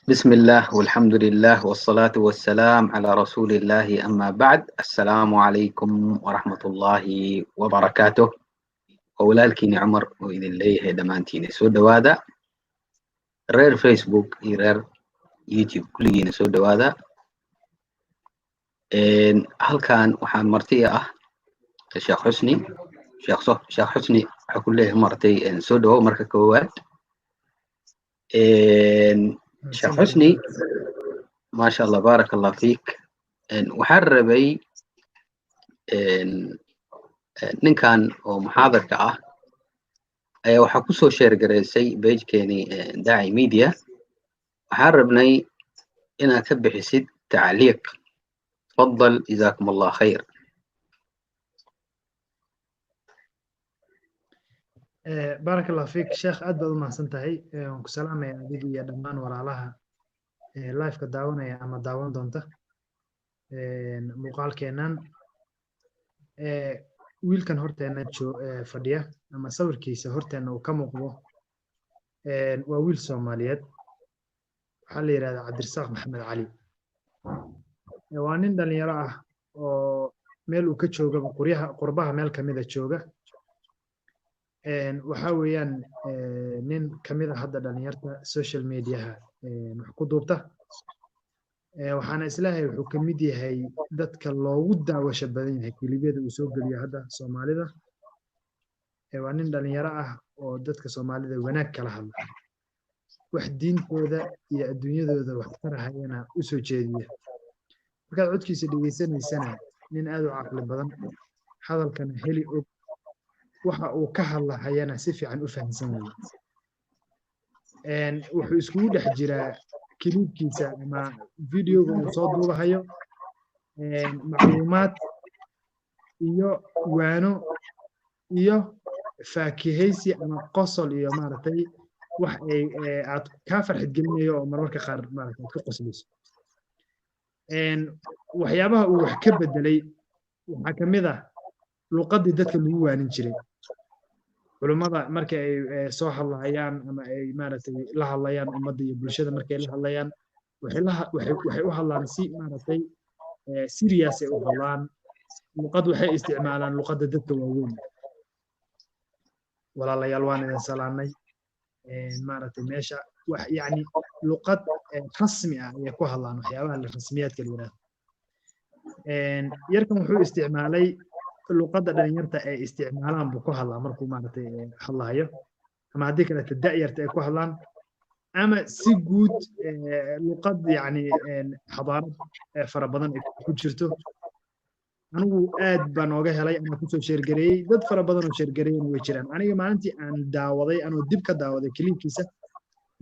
بسم الله والحمد لله والصلاة والسلام على رسول الله أما بعد السلام عليكم ورحمة الله وبركاته أولالكيني عمر وإذن ليه دمانتيني سو دوادا رير فيسبوك رير يوتيوب كليين سو دوادا هل كان وحان مرتي الشيخ حسني شيخ حسني حكول له مرتي سو دوا مركا كواد شيخ حسني ما شاء الله بارك الله فيك وحربي ninkan oo muxaadarka ah ayaa waxaa kusoo sheergareysay page-keeni daaci media waxaan rabnay inaad ka bixisid tacliiq tafadal jazaakum allah khayr بارك الله فيك شيخ أدب ما سنتهي وسلام يا أبيدي يا دمان وراءها لايف كداونا يا أما داون دونته مقال كينان wiilkan horteena fadhiya ama sawirkiisa horteena uu ka muuqdo waa wiil Soomaaliyeed waxaa la yiraahdaa Cabdirasaaq Maxamed Cali waa nin dhalinyaro ah oo meel uu ka joogo qurbaha meel kamid ah jooga waxa weeyaan nin kamid ah hadda dhalinyarta social media wax ku duubta waxaana islaahay wuxuu ka mid yahay dadka loogu daawasho badan yahay kilibiyada uu soo geliyo hadda Soomaalida waa nin dhalinyaro ah oo dadka Soomaalida wanaag kala hadla wax diintooda iyo adduunyadooda wax tarahayana u soo jeediya markaad codkiisa dhageysanaysana nin aad u caqli badan hadalkana heli og waxa uu ka hadlayana si fiican u fahamsan yahay wuxuu iskugu dhex jiraa kilibkiisa ama videoga uu soo duubahayo macluumaad iyo waano iyo faakihaysi ama qosol iyo maaragtay wax ay aad ka farxad gelinayo oo mararka qaar maaragtay ka qoslayso waxyaabaha uu wax ka bedelay waxaa kamid ah luqadii dadka lagu waanin jiray culimada marka ay soo hadlayaan ama ay maaragtay la hadlayaan ummadda iyo bulshada markay la hadlayaan waxay u hadlaan si maaragtay serious ay u hadlaan luqad waxay isticmaalaan luqadda dadka waaweyn walaalayaal waan idin salaanay maaragtay meesha wax yani luqad rasmi ah ay ku hadlaan waxyaabaha rasmiyaadka la yiraahdo yarkan wuxuu isticmaalay luqadda dhalinyarta ay isticmaalaan buu ku hadlaa markuu maaragtay hadlayo ama haddii kale da'yarta ay ku hadlaan ama si guud luqad yani xadaarad fara badan ay ku jirto anigu aad baan ooga helay ama kusoo sheergareeyey dad fara badan oo sheergareeyeen way jiraan aniga maalintii aan daawaday anoo dib ka daawaday kilibkiisa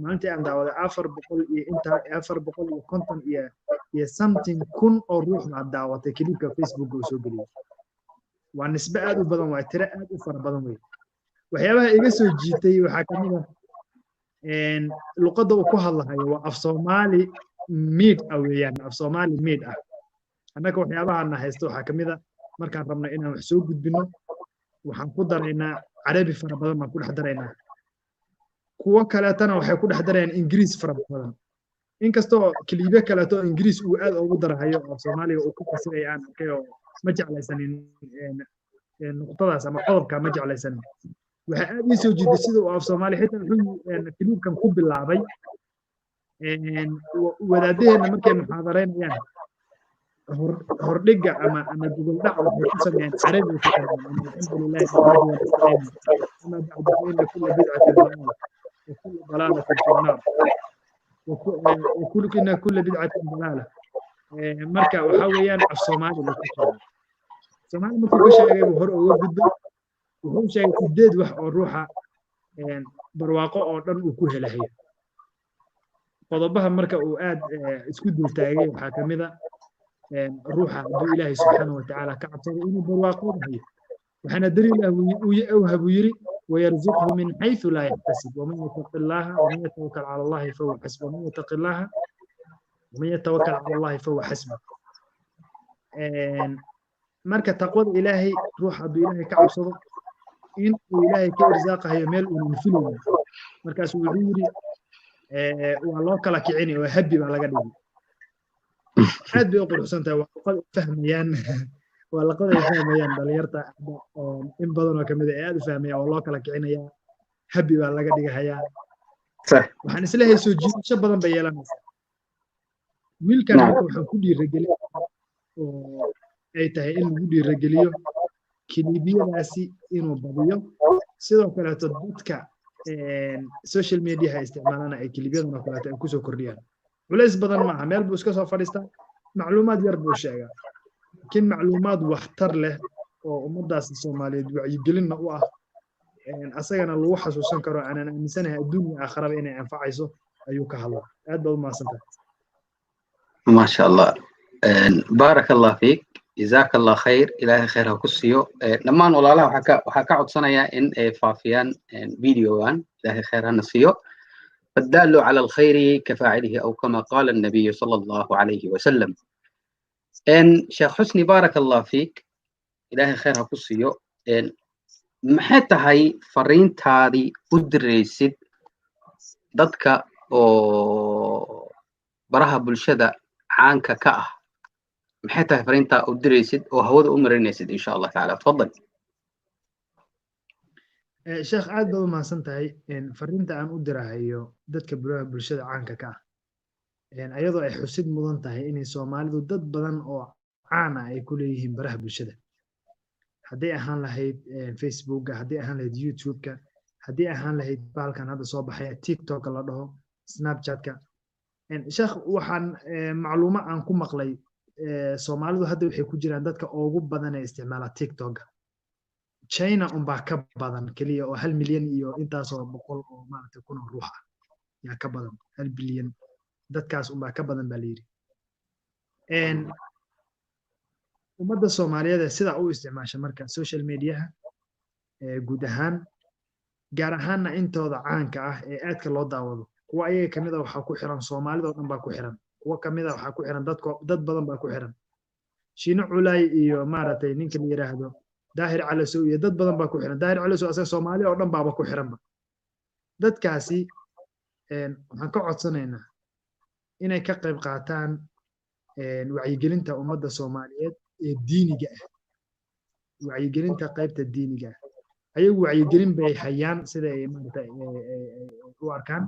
maalintii aan daawaday 400 iyo inta 450 iyo something kun oo ruux baa daawatay kilibka Facebook oo soo geliyay waa nisbe aad u badan waa tira aad u fara badan way waxyaabaha iga soo jiitay waxaa kamid ah luqadda uu ku hadlayo waa af Soomaali mid ah weeyaan af Soomaali mid ah annaga waxyaabaha aan haysto waxaa kamid ah markaan rabno inaan wax soo gudbino waxaan ku daraynaa Carabi fara badan baan ku dhex daraynaa kuwa kaleetana waxay ku dhex darayaan Ingiriis fara badan inkastoo kaliibe kaleeto Ingiriis uu aad ugu darahayo oo Soomaaliga uu ku fasiray aan arkay oo ma jeclaysanin nuqtadaas ama qodobka ma jeclaysanin waxa aad ii soo jiiday sida uu af Soomaali xitaa wuxuu kilibkan ku bilaabay wadaadaheena markay muxaadaraynayaan hordhiga ama gogol dhac waxay ku sameeyaan Carabi ku sameeyaan alxamdulillah ama bacda inna kull bid'atin dalalah wa kull dalalatin fi an-nar وكل بدعة ضلالة marka waxa weeyaan af Soomaali la ku sheegay Soomaali markuu ka sheegay hor uga gudbo wuxuu sheegay sideed wax oo ruuxa barwaaqo oo dhan uu ku helayo qodobaha marka uu aad isku dultaagay waxa kamid ah ruuxa hadduu Ilaahay subhanahu wa ta'ala ka cabsado inuu barwaaqo hayo waxana daliil ah uu habu yiri ويرزقه من حيث لا يحتسب ومن يتق الله ومن يتوكل على الله فهو حسبه ومن يتق الله ومن يتوكل على الله فهو حسبه marka taqwada Ilaahay ruuxa hadduu Ilaahay ka cabsado in uu Ilaahay ka irsaaqayo meel uu filayo markaas wuxuu yiri waa loo kala kicini oo happy baa laga dhigi aad bay u quruxsan tahay waa luqad ay fahmayaan waa luqad ay fahmayaan dhalinyarta in badan oo kamid ah aad u fahmayaan waa loo kala kicinaya happy baa laga dhigahayaa waxaan isleeyahay soo jiidasho badan bay yeelanaysaa wiilkan marka waxaan ku dhiirigelin oo ay tahay in lagu dhiirigeliyo kilibiyadaasi inuu badiyo sidoo kaleeto dadka social media isticmaalana ay kilibiyadan oo kaleeto ay kusoo kordhiyaan culays badan maaha meel buu iska soo fadhiistaa macluumaad yar buu sheegaa laakiin macluumaad waxtar leh oo ummadaasi soomaaliyeed wacyigelinna u ah asagana lagu xasuusan karo aanan aaminsanahay adduunya aakhiraba inay anfacayso ayuu ka hadlaa aad baad u mahadsantahay ما شاء الله بارك الله فيك جزاك الله خير إلهي خير هكسيو لما نقول الله وحكا عدسنا إن فافيان فيديوان إلهي خير هنسيو فالدال على الخير كفاعله أو كما قال النبي صلى الله عليه وسلم إن شيخ حسني بارك الله فيك إلهي خير هكسيو إن محيط هاي فرين تادي أدريسد ضدك أو براها بلشدة عنك كأه محيطها فرينتا أدريسد وهو أمرنيسد إن شاء الله تعالى تفضل sheekh aad baad u mahadsantahay fariinta aan u dirahayo dadka bulshada caanka ka ah ayadoo ay xusid mudan tahay inay Soomaalidu dad badan oo caan ah ay ku leeyihiin baraha bulshada haddii ahaan lahayd Facebook-ga haddii ahaan lahayd YouTube-ka haddii ahaan lahayd baalkan hadda soo baxay TikTok la dhaho Snapchat-ka sheekh waxaan macluuma aan ku maqlay Soomaalidu hadda waxay ku jiraan dadka ugu badan ee isticmaala TikTok-ga China unbaa ka badan kaliya oo 1 milyan iyo intaasoo boqol oo maaragtay kun oo ruux ah yaa ka badan 1 bilyan dadkaas unbaa ka badan baa la yidhi ummadda Soomaaliyeed sida u isticmaasha marka social media guud ahaan gaar ahaanna intooda caanka ah ee aadka loo daawado kuwa ayaga kamid ah waxaa ku xiran Soomaalida oo dhan baa ku xiran kuwa kamid ah waxaa ku xiran dad badan baa ku xiran Shiino Culay iyo maaragtay ninka la yiraahdo Daahir Calasow iyo dad badan baa ku xiran Daahir Calasow asaga Soomaali oo dhan baaba ku xiranba dadkaasi waxaan ka codsanaynaa inay ka qayb qaataan wacyigelinta ummadda Soomaaliyeed ee diiniga ah wacyigelinta qaybta diiniga ah ayagu wacyigelin bay hayaan sida ay maaragtay u arkaan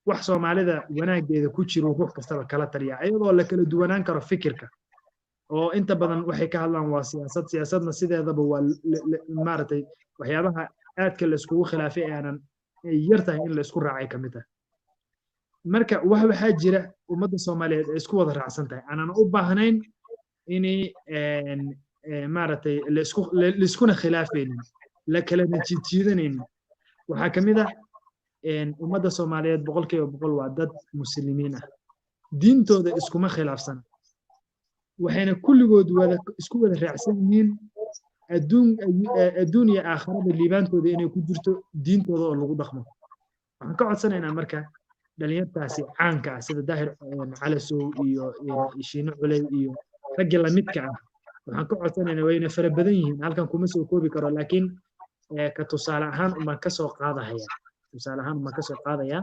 wax Soomaalida wanaageeda ku jiro ruux kastaba kala taliya ayadoo la kala duwanaan karo fikirka oo inta badan waxay ka hadlaan waa siyaasadna sideedaba waa maaragtay waxyaabaha aadka la iskugu khilaafay aanan yar tahay in la isku raacay kamid ah marka waxaa jira ummadda Soomaaliyeed ay isku wada raacsan tahay aanan u baahnayn inay maaragtay la iskuna khilaafaynin la kala jiidanaynin waxaa kamid ah ummadda Soomaaliyeed boqolkiiba boqol waa dad muslimiin ah diintooda iskuma khilaafsan waxayna kulligood isku wada raacsan yihiin adduun iyo aakhirada liibaantooda inay ku jirto diintooda oo lagu dhaqmo waxaan ka codsanaynaa marka dhalinyartaasi caanka ah sida Daahir Calasow iyo Shiino Culay iyo ragga la midka ah waxaan ka codsanaynaa wayna fara badan yihiin halkan kuma soo koobi karo laakiin ka tusaale ahaan uma ka soo qaadaya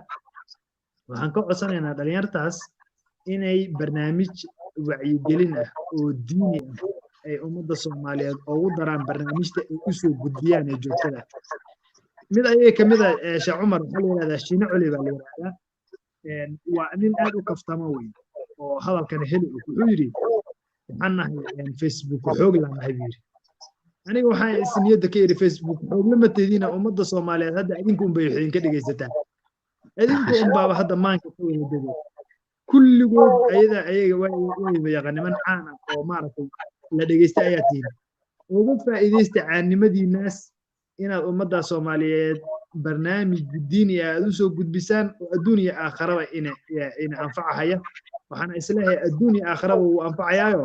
waxaan ka codsanaynaa dhalinyartaas inay barnaamij wacyigelin ah oo diini ah ay ummadda Soomaaliyeed ugu daraan barnaamijta ay u soo gudbiyaan ee joogtada mid ayaga kamid ah Sheekh Cumar waxa la yiraahdaa Shiino Culay baa la yiraahdaa waa nin aad u kaftamo weyn oo hadalkan heli wuxuu yiri waxaan nahay Facebook xoog lanahay yiri aniga waxaan isniyada ka yiri Facebook xoog lama teedina ummadda Soomaaliyeed hadda idinku bay waxay ka dhageysataan idinku unbaa hadda maanka ka wada dego kulligood ayaga way yaqaaniman caan ah oo maaragtay la dhageysta ayaa tiin uga faa'iideysta caanimadiinaas inaad ummadda Soomaaliyeed barnaamij diini ah u soo gudbisaan oo adduun iyo aakhiraba in anfacaya waxaan islahay adduun iyo aakhiraba uu anfacayaayo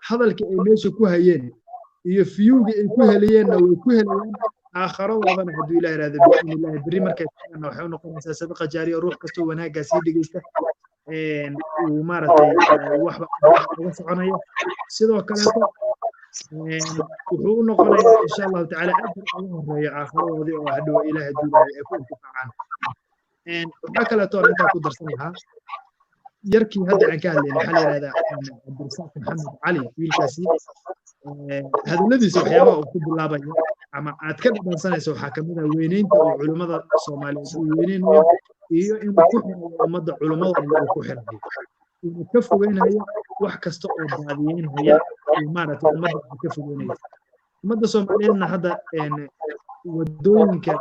hadalka ay meesha ku hayeen iyo fiyuuga ay ku helayeen way ku helayaan aakhiradoodan hadduu Ilaahay raado billahi bari markay taana waxay u noqonaysaa sadaqa jaariyo ruux kasta wanaagga sii dhageysta uu maaragtay waxba uga soconaya sidoo kale wuxuu u noqonayaa insha Allah taala ajir ugu horeeyo aakhiradooda oo hadhow Ilaahay duulay ay ku intifacaan waxaa kaleeto intaa ku darsan lahaa yarkii hadda aan ka hadlayna waxaa la yidhahdaa cabdirasaaq maxamed cali wiilkaasi hadalladiisa waxyaabaha uu ku bilaabayo ama aad ka dhadhansanayso waxaa ka mid ah weynaynta uu culimmada soomaaliyeed uu weynaynayo iyo inuu ku xirayo ummadda culimmadooda uu ku xirayo inuu ka fogeynayo wax kasta oo baadiyeynaya uu maaragtay ummadda ka fogeynayo ummadda soomaaliyeedna hadda wadooyinka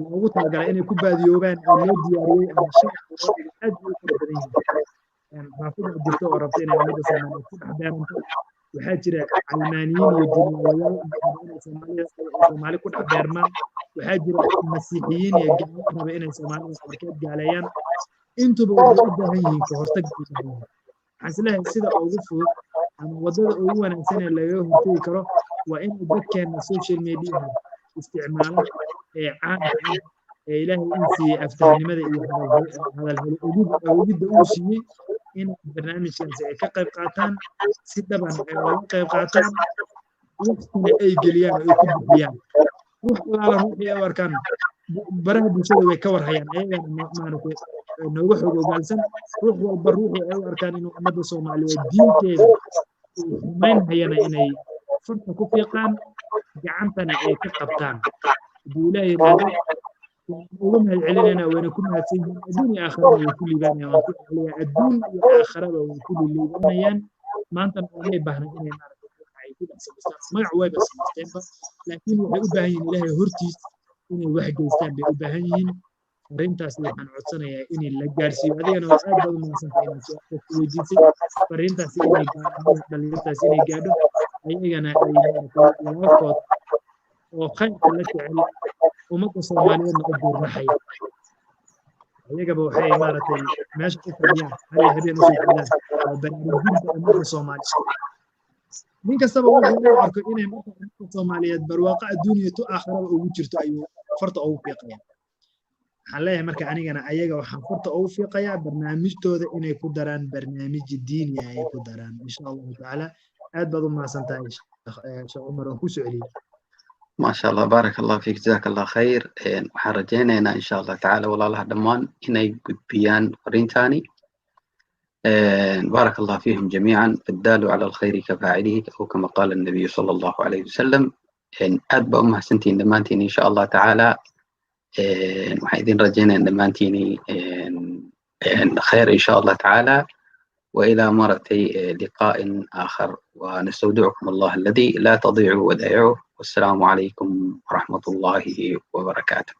loogu talagalay inay ku baadiyoobaan oo loo diyaariyey ama shaqo aad u kala badan yihiin xaafada jirto oo rabta inay ummadda soomaaliyeed ku dhex beeranto waxaa jira calmaaniyiin iyo diinwayaal inay soomaali ku dhex beermaan waxaa jira masiixiyiin iyo gaalo raba inay soomaalida qaarkeed gaaleeyaan intuba waxay u baahan yihiin ka hortag u baahan yihiin waxaan isleeyahay sida ugu fudud ama waddada ugu wanaagsan ee lagaga hortegi karo waa inay dadkeena social media isticmaalo ee caanka ah ee ilaahay uu siiyey aftahnimada iyo hadal ogidda uu siiyey in barnaamijkaasi ay ka qayb qaataan si dhaban ay uga qayb qaataan waqtina ay geliyaan oo ay ku bixiyaan ruux alaala ruuxii ay u arkaan baraha bulshada way ka warhayaan ayagana maaragtay nooga xog ogaalsan ruux walba ruuxii ay u arkaan inuu ummadda soomaaliyeed diinteeda uu xumaynhayana inay farta ku fiiqaan gacantana ay ka qabtaan hadduu ilaahay yidhaahdo uga mahadcelinayna wayna ku mahadsan yihiin adduun iyo aakhiraba way ku liibaanayaan waan ku celiyaa adduun iyo aakhiraba way ku liibaanayaan maantana oomay baahna inay maaragtay ay ku dhex samaystaan magac wayba samaysteenba laakiin waxay u baahan yihiin ilaahay hortiis inay wax geystaan bay u baahan yihiin fariintaasi waxaan codsanayaa in la gaarsiiyo adigana waa aad baad u mahadsantahay inaad su-aasha weydiisay fariintaasi inay dhalinyartaasi inay gaadho ayagana ay maaragtay walaalkood oo khayrka la jecel ummadda soomaaliyeedna u buurnaxaya ayagaba waxay maaragtay meesha u fadhiyaan hal habeen usoo jeedaan waa baraarujinta ummadda soomaaliyeed nin kastaba wuxuu u arko inay marka ummadda soomaaliyeed barwaaqo adduuniya tu aakhiraba ugu jirto ayuu farta ugu fiiqaya waxaan leeyahay marka anigana ayaga waxaan farta ugu fiiqayaa barnaamijtooda inay ku daraan barnaamij diini ah ay ku daraan insha allahu tacaala aad baad u mahadsan tahay sheekh cumar oo ku soo celiyey ما شاء الله بارك الله فيك جزاك الله خير waxaan rajaynaynaa insha Allah tacaala walaalaha dhammaan inay gudbiyaan fariin tani بارك الله فيهم جميعا الدال على الخير كفاعله أو كما قال النبي صلى الله عليه وسلم aad ba u mahadsantihiin dhammaantiin insha Allah tacaala waxaan idin rajaynaynaa dhammaantiin خير إن شاء الله تعالى وإلى مرتي لقاء آخر ونستودعكم الله الذي لا تضيع ودائعه والسلام عليكم ورحمة الله وبركاته.